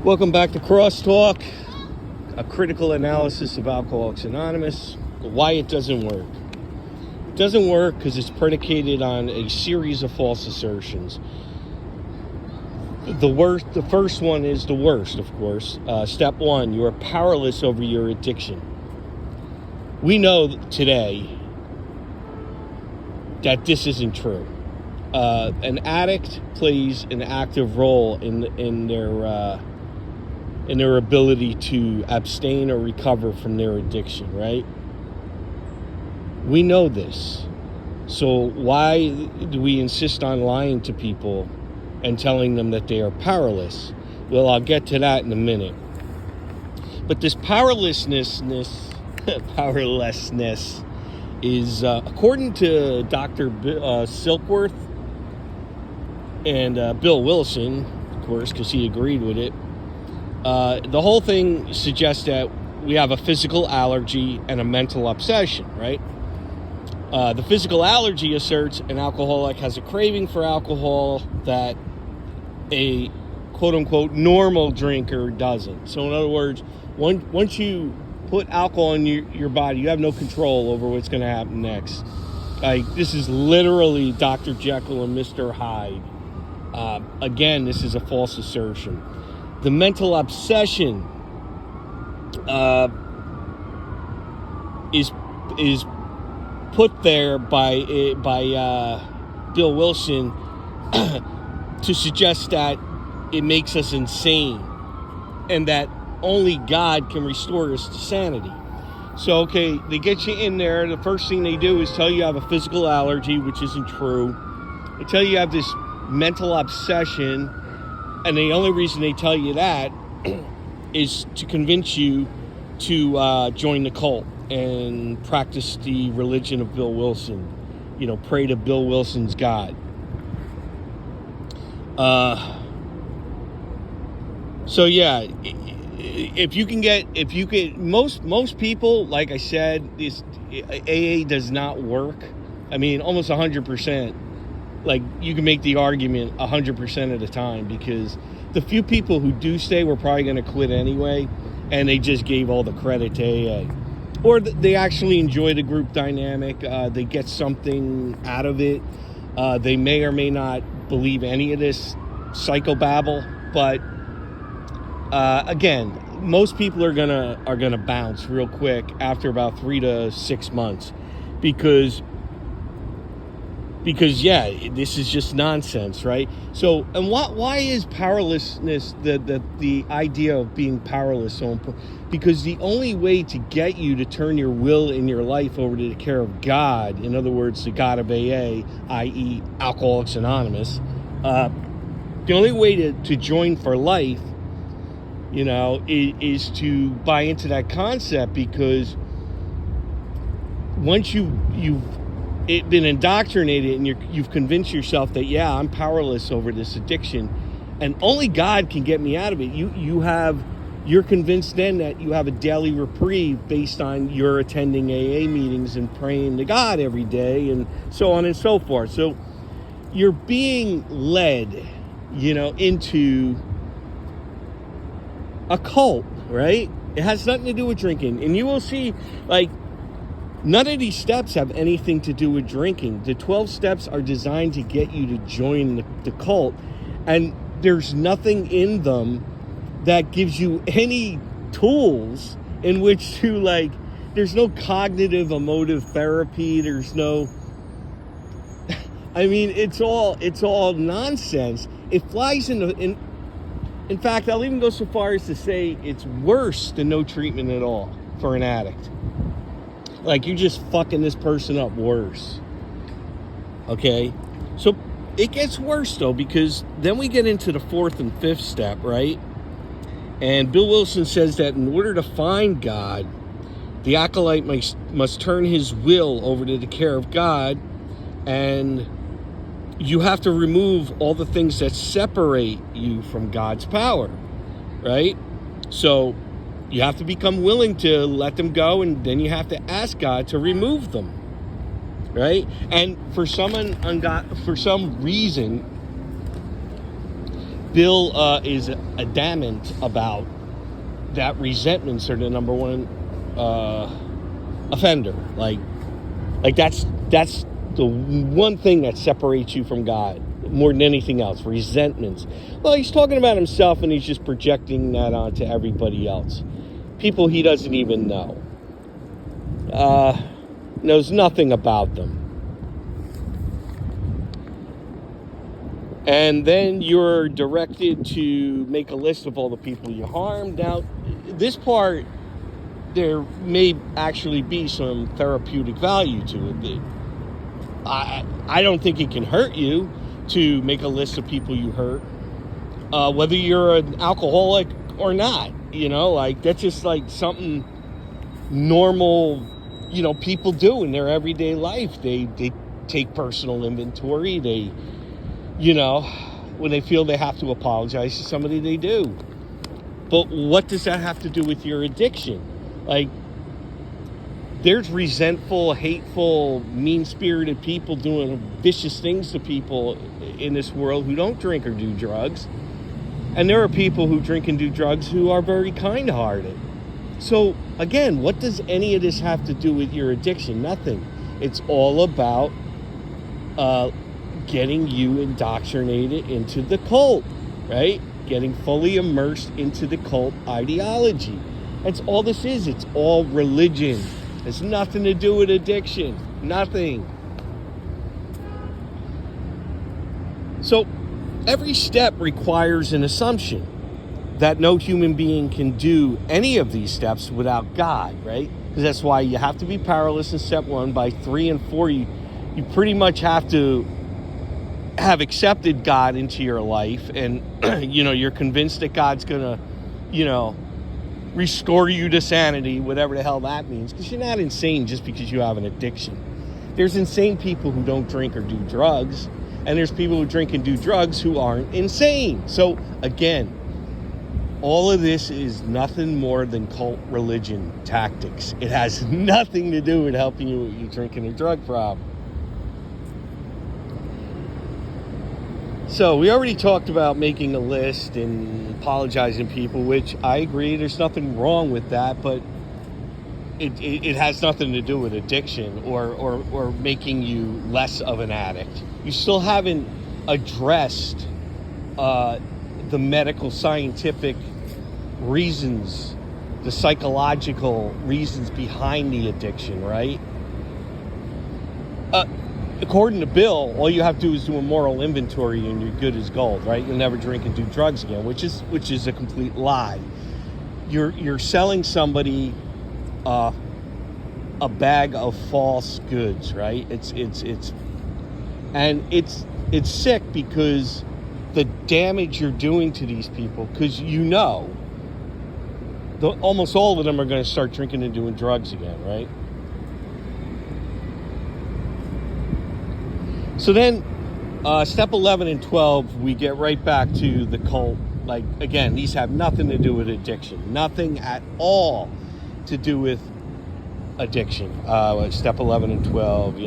Welcome back to Crosstalk, a critical analysis of Alcoholics Anonymous, why it doesn't work. It doesn't work because it's predicated on a series of false assertions. The first one is the worst, of course. Step one, you are powerless over your addiction. We know today that this isn't true. An addict plays an active role in their ability to abstain or recover from their addiction, right? We know this. So why do we insist on lying to people and telling them that they are powerless? Well, I'll get to that in a minute. But this powerlessness is, according to Dr. Silkworth and Bill Wilson, of course, because he agreed with it, the whole thing suggests that we have a physical allergy and a mental obsession, right? The physical allergy asserts an alcoholic has a craving for alcohol that a quote-unquote normal drinker doesn't. So in other words, once you put alcohol in your body, you have no control over what's going to happen next. This is literally Dr. Jekyll and Mr. Hyde. Again, this is a false assertion. The mental obsession is put there by Bill Wilson to suggest that it makes us insane and that only God can restore us to sanity. So, okay, they get you in there. The first thing they do is tell you have a physical allergy, which isn't true. They tell you have this mental obsession. And the only reason they tell you that is to convince you to join the cult and practice the religion of Bill Wilson. You know, pray to Bill Wilson's God. So yeah, most people, like I said, this AA does not work. I mean, almost 100%. Like, you can make the argument 100% of the time, because the few people who do stay were probably going to quit anyway, and they just gave all the credit to AA. Or they actually enjoy the group dynamic. They get something out of it. They may or may not believe any of this psychobabble, but again, most people are gonna bounce real quick after about 3 to 6 months, because yeah, this is just nonsense, right? So, and why is powerlessness, the idea of being powerless so important? Because the only way to get you to turn your will in your life over to the care of God, in other words, the God of AA, i.e. Alcoholics Anonymous, the only way to join for life, you know, is to buy into that concept, because once you've been indoctrinated and you've convinced yourself that, yeah, I'm powerless over this addiction and only God can get me out of it, you're convinced then that you have a daily reprieve based on your attending AA meetings and praying to God every day and so on and so forth. So you're being led, you know, into a cult, right? It has nothing to do with drinking. And you will see, like, none of these steps have anything to do with drinking. The 12 steps are designed to get you to join the cult, and there's nothing in them that gives you any tools in which to, like, there's no cognitive emotive therapy. There's no, I mean, it's all nonsense. It flies in fact, I'll even go so far as to say it's worse than no treatment at all for an addict. Like, you're just fucking this person up worse. Okay? So it gets worse, though, because then we get into the 4th and 5th step, right? And Bill Wilson says that in order to find God, the acolyte must turn his will over to the care of God, and you have to remove all the things that separate you from God's power, right? So you have to become willing to let them go, and then you have to ask God to remove them, right? And for some reason, Bill is adamant about that resentments are the number one offender. Like that's the one thing that separates you from God more than anything else. Resentments. Well, he's talking about himself, and he's just projecting that onto everybody else. People he doesn't even know. Knows nothing about them. And then you're directed to make a list of all the people you harmed. Now, this part, there may actually be some therapeutic value to it. I don't think it can hurt you to make a list of people you hurt, whether you're an alcoholic or not. Like that's just like something normal, people do in their everyday life. They take personal inventory. They, when they feel they have to apologize to somebody, they do. But what does that have to do with your addiction? Like, there's resentful, hateful, mean-spirited people doing vicious things to people in this world who don't drink or do drugs. And there are people who drink and do drugs who are very kind-hearted. So, again, what does any of this have to do with your addiction? Nothing. It's all about getting you indoctrinated into the cult, right? Getting fully immersed into the cult ideology. That's all this is. It's all religion. It's nothing to do with addiction. Nothing. So every step requires an assumption that no human being can do any of these steps without God, right? Because that's why you have to be powerless in step 1. By 3 and 4, you pretty much have to have accepted God into your life, and you're convinced that God's gonna restore you to sanity, whatever the hell that means, because you're not insane just because you have an addiction. There's insane people who don't drink or do drugs, and there's people who drink and do drugs who aren't insane. So again, all of this is nothing more than cult religion tactics. It has nothing to do with helping you with your drinking or drug problem. So we already talked about making a list and apologizing to people, which I agree, there's nothing wrong with that, but it has nothing to do with addiction or making you less of an addict. You still haven't addressed the medical, scientific reasons, the psychological reasons behind the addiction, right? According to Bill, all you have to do is do a moral inventory and you're good as gold, right? You'll never drink and do drugs again, which is a complete lie. You're selling somebody a bag of false goods, right? It's sick because the damage you're doing to these people, because almost all of them are going to start drinking and doing drugs again, right? So then, step 11 and 12, we get right back to the cult. Like, again, these have nothing to do with addiction. Nothing at all to do with addiction. Step 11 and 12,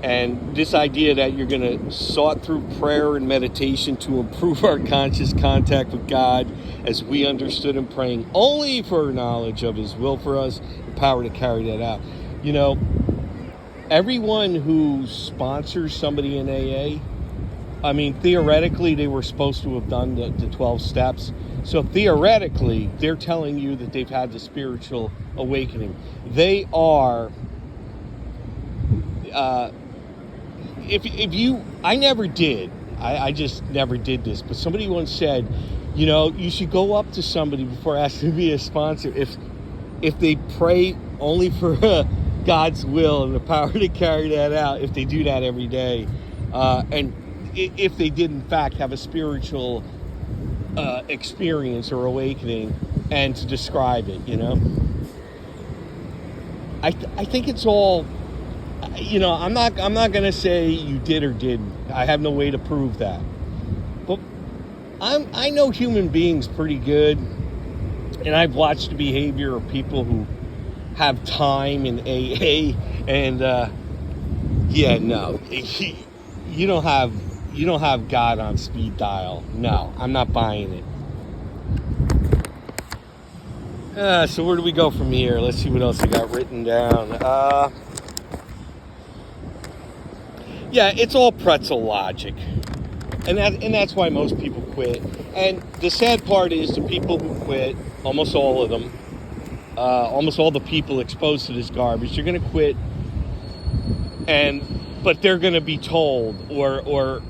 And this idea that you're going to sort through prayer and meditation to improve our conscious contact with God as we understood Him, praying only for knowledge of His will for us, the power to carry that out. Everyone who sponsors somebody in AA, I mean, theoretically, they were supposed to have done the 12 steps. So theoretically, they're telling you that they've had the spiritual awakening. They are, I never did. I just never did this. But somebody once said, you should go up to somebody before asking to be a sponsor. If they pray only for God's will and the power to carry that out, if they do that every day, and if they did in fact have a spiritual experience or awakening, and to describe it, I think it's all, I'm not going to say you did or didn't. I have no way to prove that, but I know human beings pretty good, and I've watched the behavior of people who have time in AA, and you don't have you don't have God on speed dial. No, I'm not buying it. So where do we go from here? Let's see what else I got written down. Yeah, it's all pretzel logic. And that's why most people quit. And the sad part is the people who quit, almost all of them, almost all the people exposed to this garbage, they're going to quit, but they're going to be told, or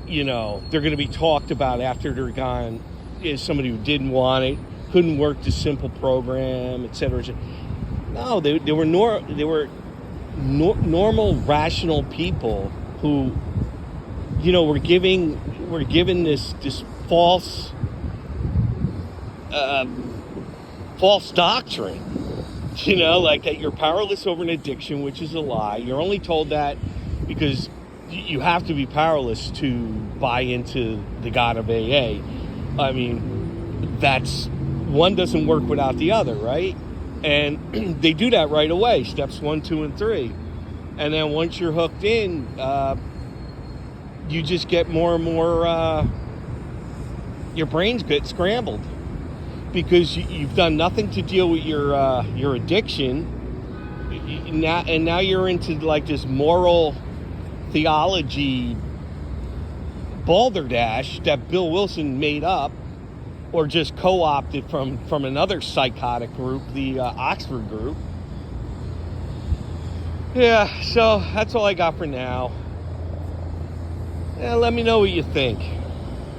they're going to be talked about after they're gone as somebody who didn't want it, couldn't work the simple program, etc. No, they were normal, rational people who, were given this false doctrine, like that you're powerless over an addiction, which is a lie. You're only told that because you have to be powerless to buy into the God of AA. I mean, that's one doesn't work without the other, right? And they do that right away, steps 1, 2, and 3. And then once you're hooked in, you just get more and more, your brains get scrambled because you've done nothing to deal with your addiction. Now you're into like this moral theology balderdash that Bill Wilson made up or just co-opted from another psychotic group, the Oxford group. Yeah, so that's all I got for now. Let me know what you think.